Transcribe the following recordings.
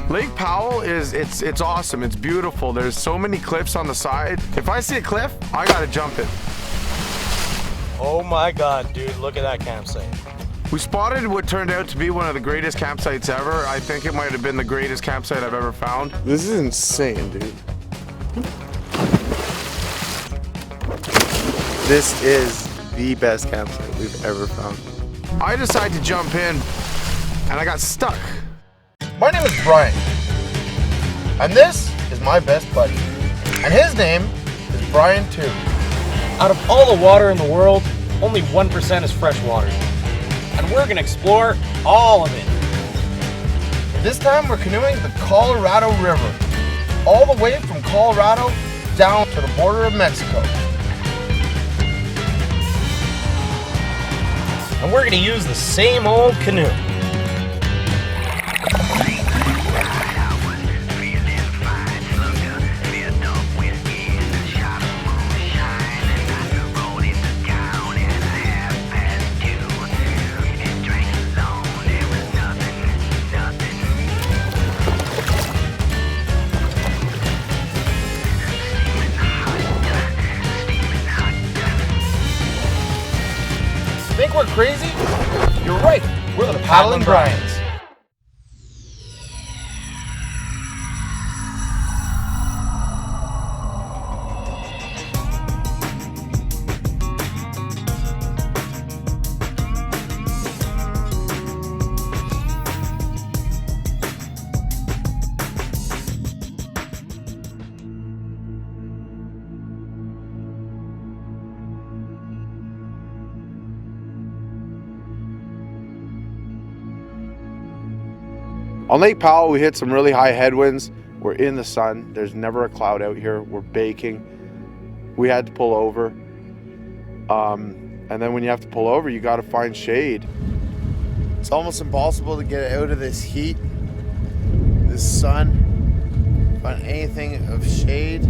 Lake Powell it's awesome. It's beautiful. There's so many cliffs on the side. If I see a cliff, I gotta jump it. Oh my God, dude, look at that campsite. We spotted what turned out to be one of the greatest campsites ever. I think it might have been the greatest campsite I've ever found. This is insane, dude. This is the best campsite we've ever found. I decided to jump in and I got stuck. My name is Brian, and this is my best buddy, and his name is Brian too. Out of all the water in the world, only 1% is fresh water. And we're gonna explore all of it. This time we're canoeing the Colorado River, all the way from Colorado down to the border of Mexico. And we're gonna use the same old canoe. Think we're crazy? You're right. We're the Paddling Bryans. On Lake Powell, we hit some really high headwinds. We're in the sun. There's never a cloud out here. We're baking. We had to pull over. And then when you have to pull over, you got to find shade. It's almost impossible to get out of this heat, this sun, find anything of shade.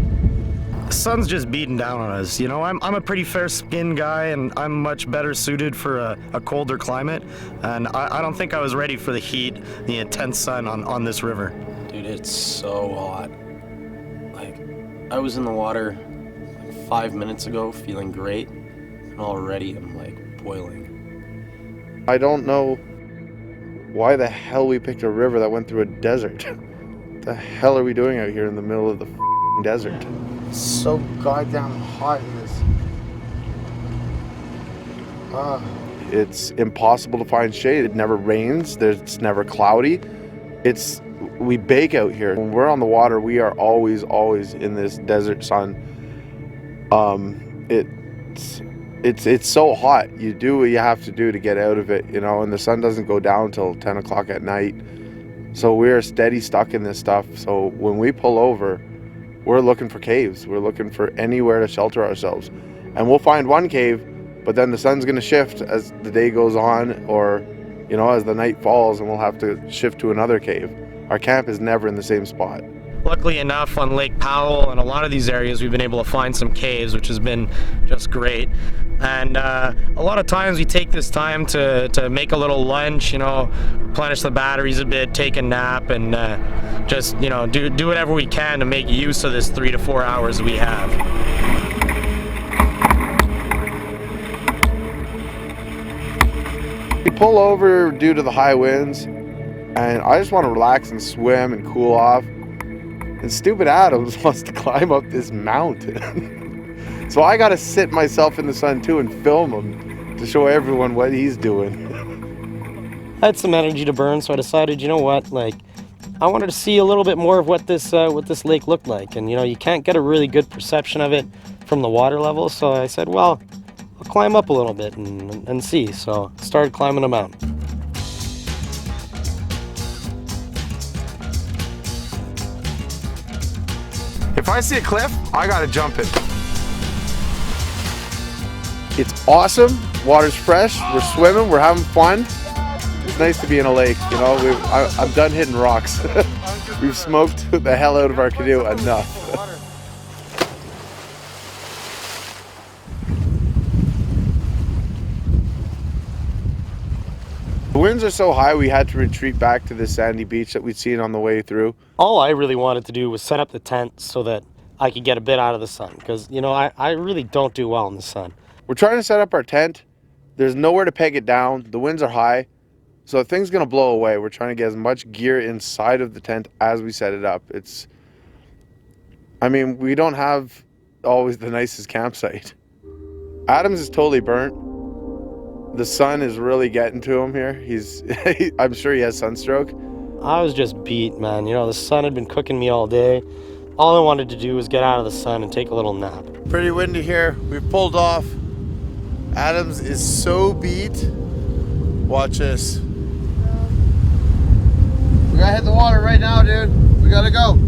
The sun's just beating down on us. You know, I'm a pretty fair-skinned guy, and I'm much better suited for a colder climate. And I don't think I was ready for the heat, the intense sun on this river. Dude, it's so hot. Like, I was in the water like 5 minutes ago feeling great, and already I'm like boiling. I don't know why the hell we picked a river that went through a desert. What the hell are we doing out here in the middle of the desert? It's so goddamn hot in this. It's impossible to find shade. It never rains. It's never cloudy. We bake out here. When we're on the water, we are always in this desert sun. It's so hot. You do what you have to do to get out of it, you know, and the sun doesn't go down till 10 o'clock at night. So we're steady stuck in this stuff. So when we pull over, we're looking for caves. We're looking for anywhere to shelter ourselves. And we'll find one cave, but then the sun's gonna shift as the day goes on, or, you know, as the night falls, and we'll have to shift to another cave. Our camp is never in the same spot. Luckily enough, on Lake Powell and a lot of these areas, we've been able to find some caves, which has been just great. And a lot of times we take this time to make a little lunch, you know, replenish the batteries a bit, take a nap, and just, you know, do whatever we can to make use of this 3 to 4 hours we have. We pull over due to the high winds, and I just want to relax and swim and cool off. And stupid Adams wants to climb up this mountain. So I got to sit myself in the sun too and film him to show everyone what he's doing. I had some energy to burn, so I decided, you know what, like, I wanted to see a little bit more of what this lake looked like. And, you know, you can't get a really good perception of it from the water level. So I said, well, I'll climb up a little bit and see. So I started climbing a mountain. If I see a cliff, I gotta jump it. It's awesome. Water's fresh. We're swimming. We're having fun. It's nice to be in a lake. You know, I'm done hitting rocks. We've smoked the hell out of our canoe enough. winds are so high, we had to retreat back to the sandy beach that we'd seen on the way through. All I really wanted to do was set up the tent so that I could get a bit out of the sun, because, you know, I really don't do well in the sun. We're trying to set up our tent. There's nowhere to peg it down. The winds are high, so the thing's gonna blow away. We're trying to get as much gear inside of the tent as we set it up. I mean, we don't have always the nicest campsite. Adams is totally burnt. The sun is really getting to him here. I'm sure he has sunstroke. I was just beat, man. You know, the sun had been cooking me all day. All I wanted to do was get out of the sun and take a little nap. Pretty windy here. We've pulled off. Adams is so beat. Watch this. We gotta hit the water right now, dude. We gotta go.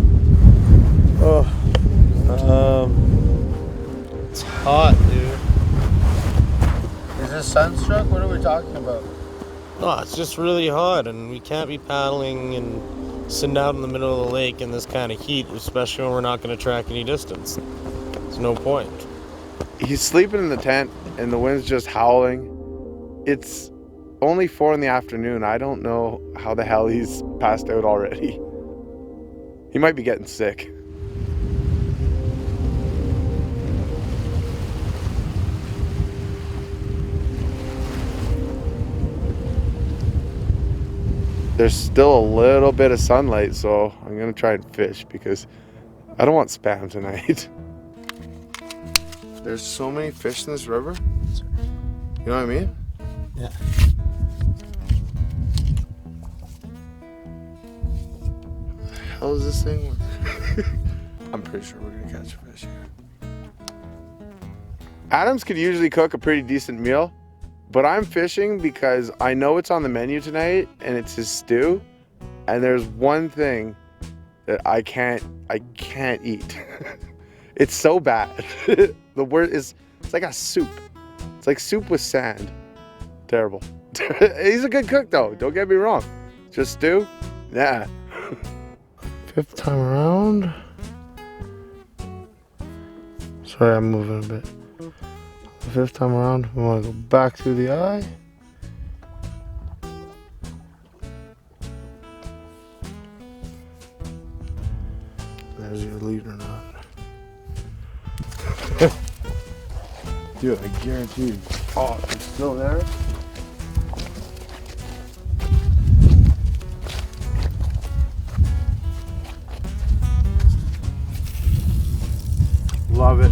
It's hot, dude. Is this sunstroke? What are we talking about? No, it's just really hot, and we can't be paddling and sitting out in the middle of the lake in this kind of heat, especially when we're not going to track any distance. There's no point. He's sleeping in the tent, and the wind's just howling. It's only 4 in the afternoon. I don't know how the hell he's passed out already. He might be getting sick. There's still a little bit of sunlight, so I'm gonna try and fish because I don't want spam tonight. There's so many fish in this river. You know what I mean? Yeah. How does this thing work? I'm pretty sure we're gonna catch a fish here. Adams could usually cook a pretty decent meal, but I'm fishing because I know it's on the menu tonight and it's his stew. And there's one thing that I can't eat. It's so bad. The word is, it's like a soup. It's like soup with sand. Terrible. He's a good cook though, don't get me wrong. Just stew? Nah. 5th time around. Sorry, I'm moving a bit. The 5th time around, we want to go back through the eye. There's your lead or not. Dude, I guarantee you. Oh, it's still there? Love it.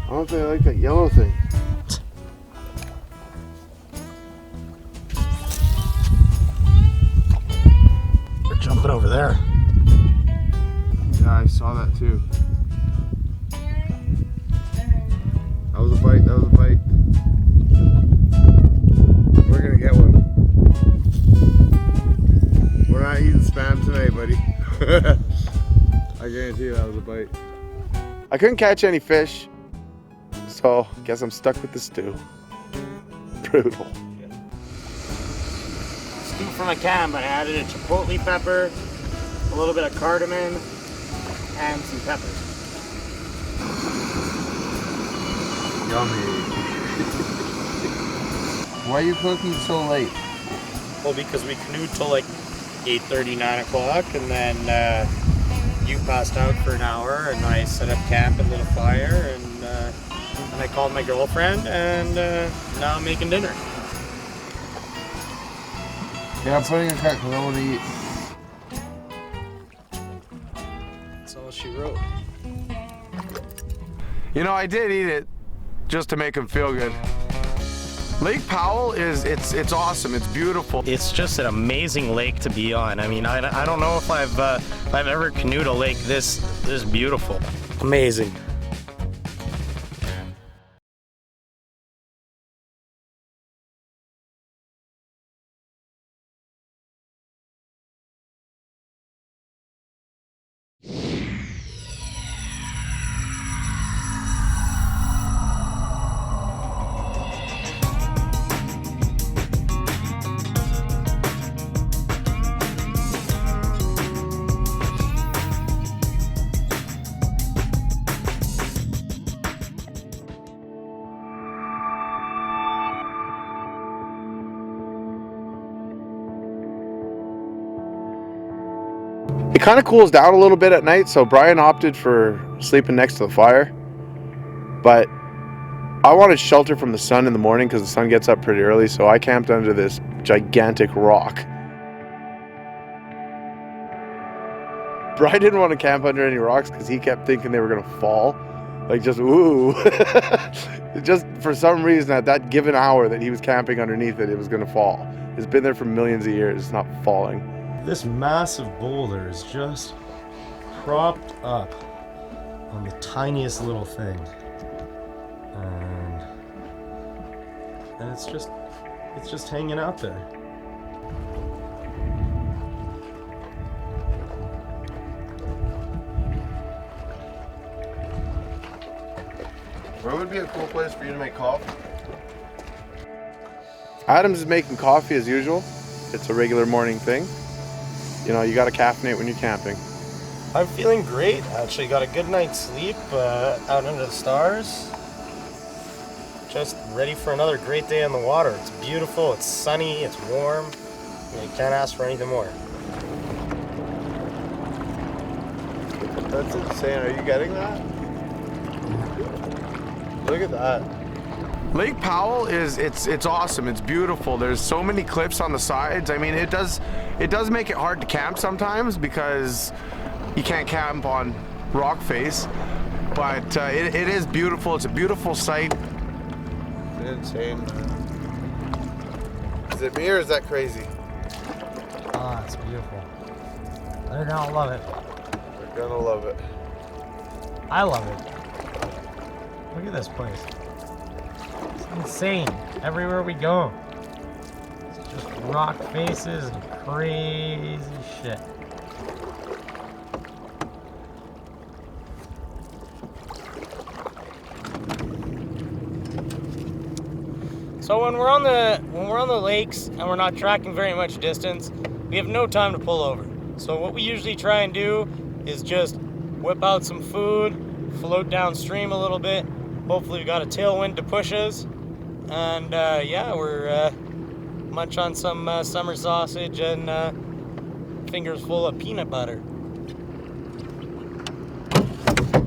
I don't think I like that yellow thing. We're jumping over there. Yeah, I saw that too. That was a bite, that was a bite. We're gonna get one. We're not eating spam today, buddy. I guarantee you that was a bite. I couldn't catch any fish, so guess I'm stuck with the stew. Brutal. Stew from a can, but I added a chipotle pepper, a little bit of cardamom, and some peppers. Yummy. Why are you cooking so late? Well, because we canoed till like 8:30, 9 o'clock, and then you passed out for an hour, and I set up camp and lit a fire, and I called my girlfriend, and now I'm making dinner. Yeah, I'm putting a cut because I want to eat. That's all she wrote. You know, I did eat it just to make him feel good. Lake Powell it's awesome. It's beautiful. It's just an amazing lake to be on. I mean, I don't know if I've ever canoed a lake this beautiful. Amazing. It kind of cools down a little bit at night, so Brian opted for sleeping next to the fire. But I wanted shelter from the sun in the morning because the sun gets up pretty early, so I camped under this gigantic rock. Brian didn't want to camp under any rocks because he kept thinking they were going to fall. Like just, ooh. Just for some reason at that given hour that he was camping underneath it, it was going to fall. It's been there for millions of years. It's not falling. This massive boulder is just propped up on the tiniest little thing. And it's just hanging out there. Where would be a cool place for you to make coffee? Adams is making coffee as usual. It's a regular morning thing. You know, you gotta caffeinate when you're camping. I'm feeling great. Actually got a good night's sleep out under the stars. Just ready for another great day on the water. It's beautiful, it's sunny, it's warm. You can't ask for anything more. That's insane. Are you getting that? Look at that. Lake Powell it's awesome. It's beautiful. There's so many cliffs on the sides. I mean, it does make it hard to camp sometimes because you can't camp on rock face. But it is beautiful. It's a beautiful sight. It's insane. Is it me or is that crazy? Ah, it's beautiful. They're gonna love it. They're gonna love it. I love it. Look at this place. It's insane. Everywhere we go. It's just rock faces and crazy shit. So when we're on the lakes and we're not tracking very much distance, we have no time to pull over. So what we usually try and do is just whip out some food, float downstream a little bit. Hopefully we got a tailwind to push us. And yeah, we're munch on some summer sausage and fingers full of peanut butter.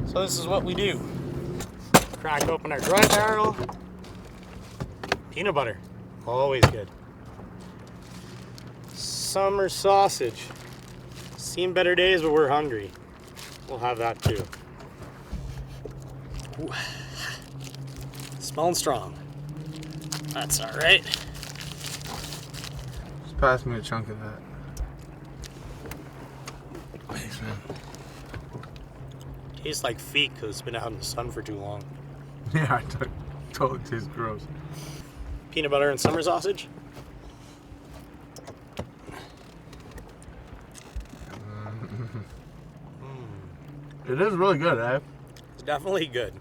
So this is what we do. Crack open our dry barrel. Peanut butter, always good. Summer sausage. Seen better days, but we're hungry. We'll have that too. Ooh. Smelling strong. That's all right. Just pass me a chunk of that. Thanks, man. Tastes like feet because it's been out in the sun for too long. Yeah, it totally tastes gross. Peanut butter and summer sausage. It is really good, eh? It's definitely good.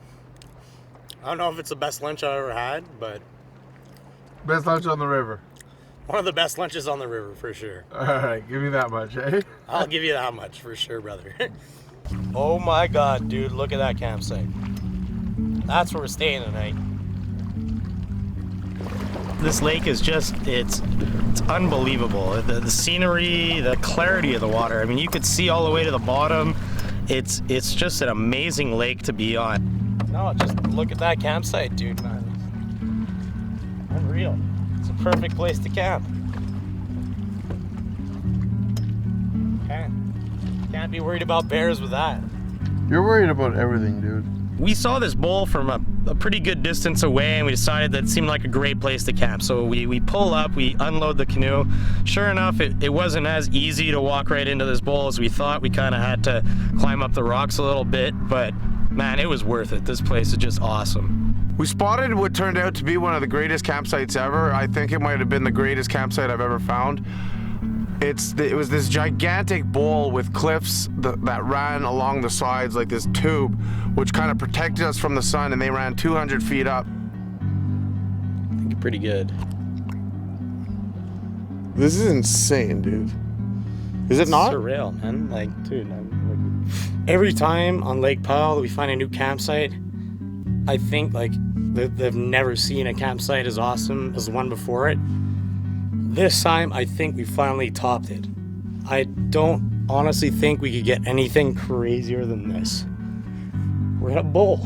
I don't know if it's the best lunch I've ever had, but Best lunch on the river. one of the best lunches on the river for sure. All right, give me that much, eh? I'll give you that much for sure, brother. Oh my God, dude, look at that campsite. That's where we're staying tonight. This lake is just, it's unbelievable. The scenery, the clarity of the water. I mean, you could see all the way to the bottom. It's just an amazing lake to be on. No, just look at that campsite, dude, man. Unreal. It's a perfect place to camp. Can't be worried about bears with that. You're worried about everything, dude. We saw this bowl from a pretty good distance away, and we decided that it seemed like a great place to camp. So we pull up, we unload the canoe. Sure enough, it wasn't as easy to walk right into this bowl as we thought. We kind of had to climb up the rocks a little bit, but man, it was worth it. This place is just awesome. We spotted what turned out to be one of the greatest campsites ever. I think it might have been the greatest campsite I've ever found. It was this gigantic bowl with cliffs that ran along the sides like this tube, which kind of protected us from the sun, and they ran 200 feet up. I think it's pretty good. This is insane, dude. Is it not? Surreal, man. Like, dude, every time on Lake Powell we find a new campsite, I think like they've never seen a campsite as awesome as the one before it. This time, I think we finally topped it. I don't honestly think we could get anything crazier than this. We're in a bowl.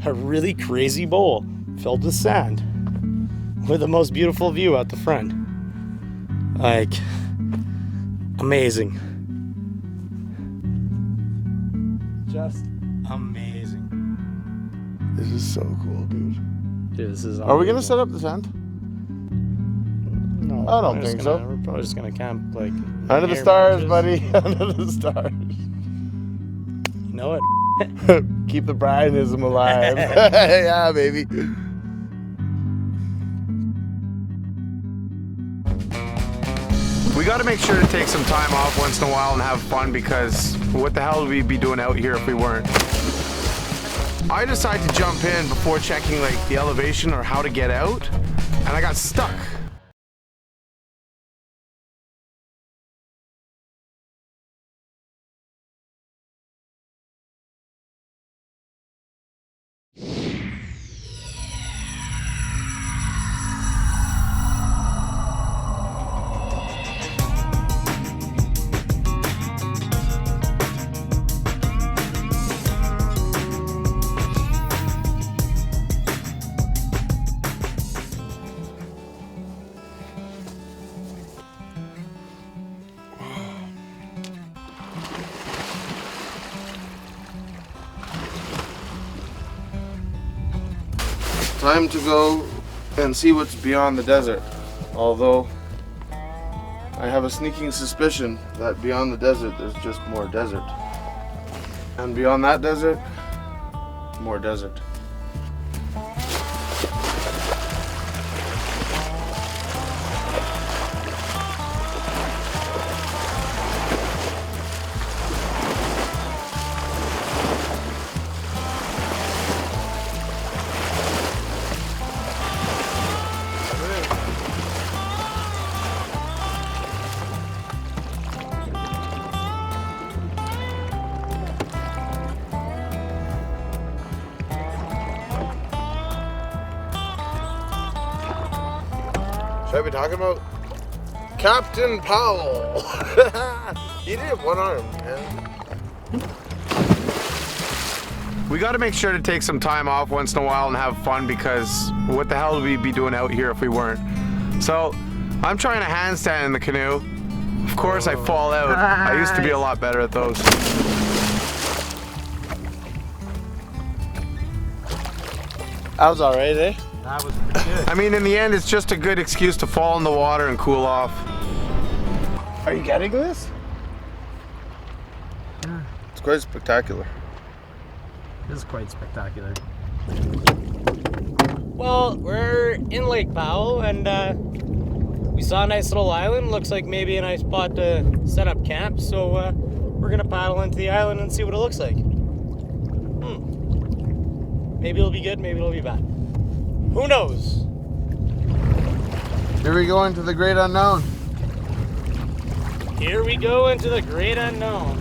A really crazy bowl filled with sand with the most beautiful view out the front. Like, amazing. Just amazing. This is so cool, dude. Dude, this is Are we gonna unbelievable. set up the tent? No, I don't we're just think gonna- so. We're probably just gonna camp like Under the near stars, beaches. buddy. Under the stars. You know it. Keep the Bryanism alive. Yeah, baby. We got to make sure to take some time off once in a while and have fun, because what the hell would we be doing out here if we weren't? I decided to jump in before checking like the elevation or how to get out, and I got stuck. Time to go and see what's beyond the desert. Although I have a sneaking suspicion that beyond the desert there's just more desert. And beyond that desert, more desert. Should I be talking about Captain Powell? He did have one arm, man. We got to make sure to take some time off once in a while and have fun, because what the hell would we be doing out here if we weren't? So I'm trying to handstand in the canoe. Of course I fall out. I used to be a lot better at those. That was alright, eh? That was pretty good. I mean, in the end, it's just a good excuse to fall in the water and cool off. Are you getting this? It's quite spectacular. This is quite spectacular. Well, we're in Lake Powell, and we saw a nice little island. Looks like maybe a nice spot to set up camp. So we're gonna paddle into the island and see what it looks like. Maybe it'll be good, maybe it'll be bad. Who knows? Here we go into the great unknown. Here we go into the great unknown.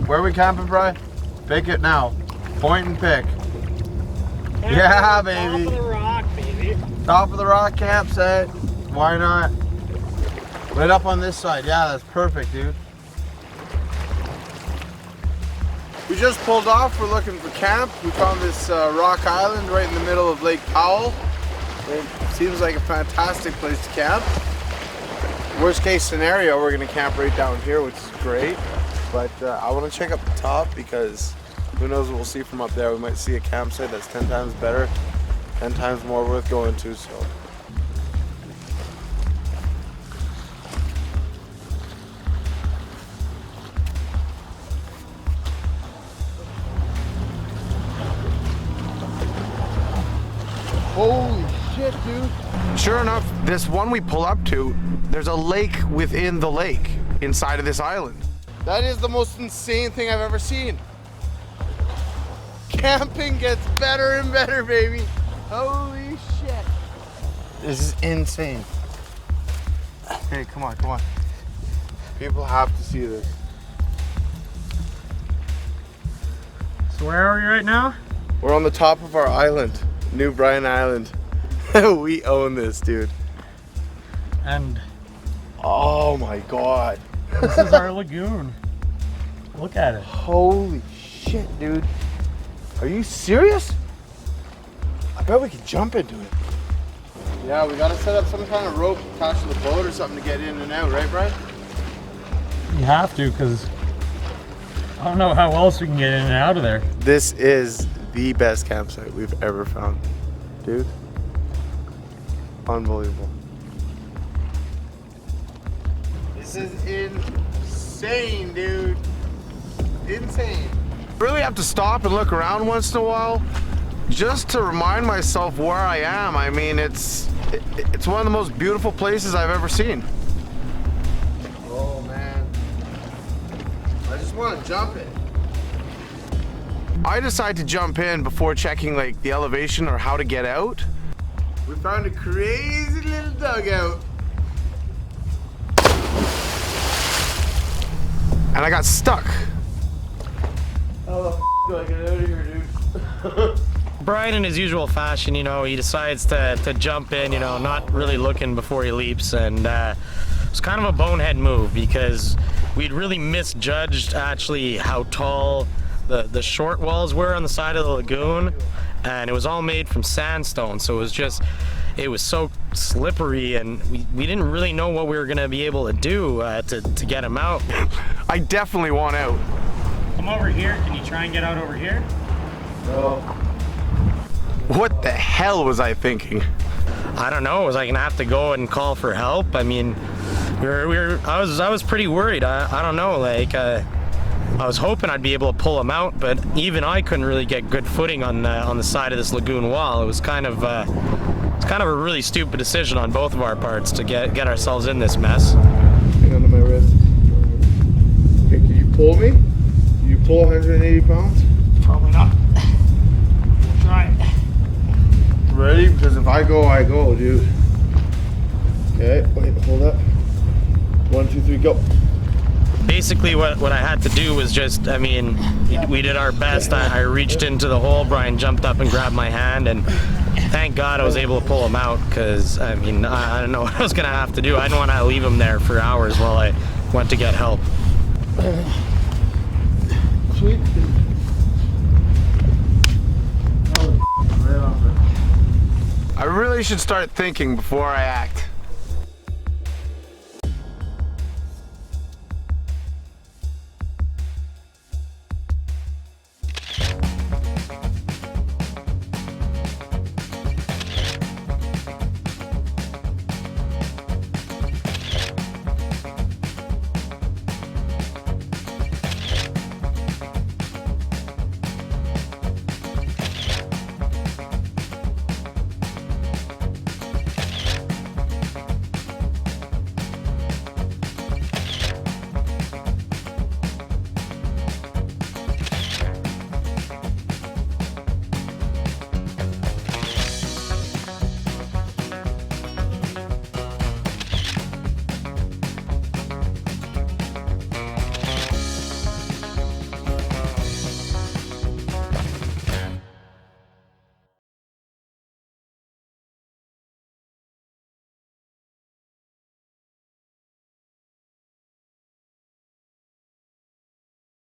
Where are we camping, Bri? Pick it now. Point and pick. Yeah, baby. Top of the rock, baby. Top of the rock campsite. Why not? Right up on this side. Yeah, that's perfect, dude. We just pulled off. We're looking for camp. We found this rock island right in the middle of Lake Powell. It seems like a fantastic place to camp. Worst case scenario, we're gonna camp right down here, which is great. But I want to check up the top, because who knows what we'll see from up there. We might see a campsite that's 10 times better, 10 times more worth going to. So. Holy shit, dude. Sure enough, this one we pull up to, there's a lake within the lake inside of this island. That is the most insane thing I've ever seen. Camping gets better and better, baby. Holy shit. This is insane. Hey, come on, come on. People have to see this. So where are we right now? We're on the top of our island, New Bryan Island. We own this, dude. And Oh my god. this is our lagoon. Look at it. Holy shit, dude. Are you serious? I bet we could jump into it. Yeah, we gotta set up some kind of rope attached to the boat or something to get in and out, right, Brian? You have to, because I don't know how else we can get in and out of there. This is the best campsite we've ever found, dude. Unbelievable. This is insane, dude. Insane. Really have to stop and look around once in a while just to remind myself where I am. I mean, it's one of the most beautiful places I've ever seen. Oh man, I just want to jump in. I decided to jump in before checking like the elevation or how to get out. We found a crazy little dugout. And I got stuck. How the f do I get out of here, dude? Brian, in his usual fashion, you know, he decides to jump in, you know, not really looking before he leaps, and it's kind of a bonehead move because we'd really misjudged actually how tall the short walls were on the side of the lagoon, and it was all made from sandstone, so it was so slippery, and we didn't really know what we were gonna be able to do to get him out. I definitely want out. Come over here. Can you try and get out over here? What the hell was I thinking? I don't know. Was I gonna have to go and call for help? I mean, I was pretty worried. I don't know. Like, I was hoping I'd be able to pull him out, but even I couldn't really get good footing on the side of this lagoon wall. It was kind of a really stupid decision on both of our parts to get ourselves in this mess. Hang on to my wrist. Okay, can you pull me? Can you pull 180 pounds? Probably not. Try it. Ready? Because if I go, dude. Okay, wait, hold up. 1, 2, 3, go. Basically, what I had to do was just, I mean, we did our best. I reached into the hole, Brian jumped up and grabbed my hand, and thank God I was able to pull him out, because, I mean, I don't know what I was going to have to do. I didn't want to leave him there for hours while I went to get help. Sweet. I really should start thinking before I act.